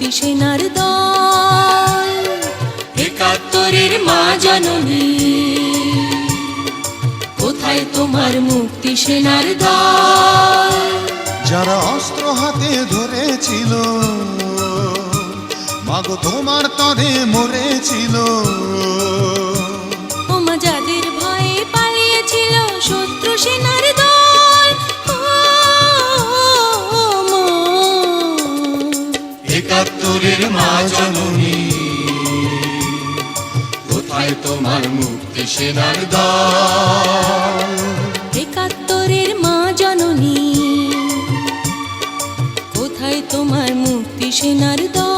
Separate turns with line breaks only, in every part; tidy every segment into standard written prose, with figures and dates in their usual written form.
মুক্তি সেনার দল। একাত্তরের মা জননী, কোথায় তোমার মুক্তি সেনার দল?
যারা অস্ত্র হাতে ধরেছিল, মাগো তোমার তরে মরেছিল।
ওমা যাদের ভয়ে পালিয়েছিল শত্রু সেনার দল।
একাত্তরের মা জননী, কোথায় তোমার মুক্তি সেনার দল?
একাত্তরের মা জননী, কোথায় তোমার মুক্তি সেনার দল?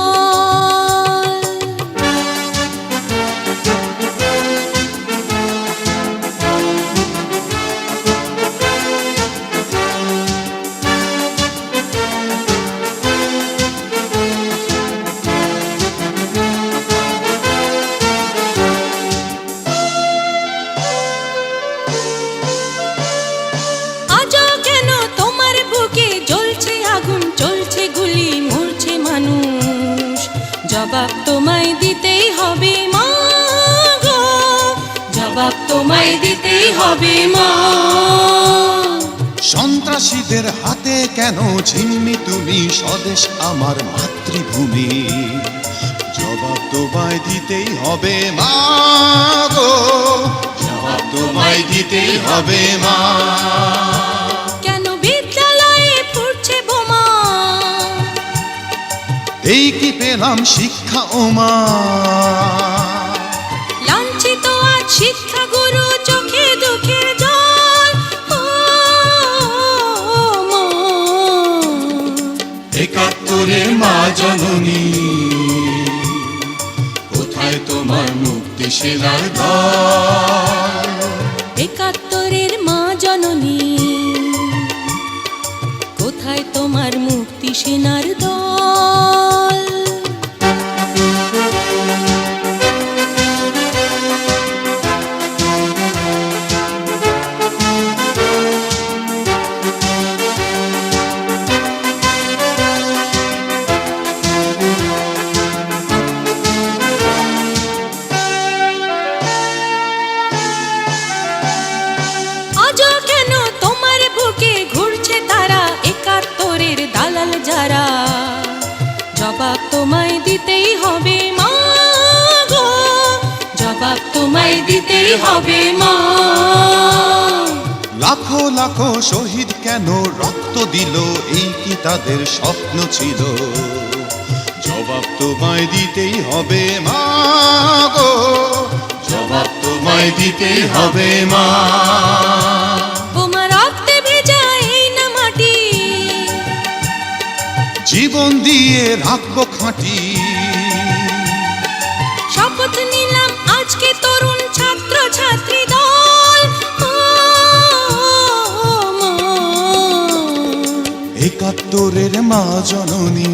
জবাব তোমায় দিতেই হবে মা গো, জবাব তোমায় দিতেই হবে মা।
সন্ত্রাসীদের হাতে কেন ছিন্নি তুমি স্বদেশ আমার মাতৃভূমি? জবাব তোমায় দিতেই হবে মা গো, জবাব তোমায় দিতেই হবে মা।
কেন বিদ্যালয়ে ফুটছে বোমা?
এই কি পেলাম শিক্ষা ওমা?
লাঞ্ছিত আজ শিক্ষা গুরু, চোখে দুঃখের জল।
একাত্তরের মা জননী, কোথায় তোমার মুক্তি সেনার দল?
একাত্তরের মা জননী, কোথায় তোমার মুক্তি সেনার দল? আজও কেন তোমার বুকে ঘুরছে তারা, একাত্তরের দালাল যারা? জবাব তোমায় দিতেই হবে মা গো, জবাব তোমায় দিতেই হবে মা।
লাখো লাখো শহীদ কেন রক্ত দিল, এই কি তাদের স্বপ্ন ছিল? জবাব তোমায় দিতেই হবে মা গো, জবাব তোমায় দিতেই হবে মা।
বোমা রক্তে ভেজা এই না মাটি,
জীবন দিয়ে রাখবো খাঁটি।
শপথ নিলাম আজকে তরুণ ছাত্র ছাত্রী দল।
একাত্তরের মা জননী,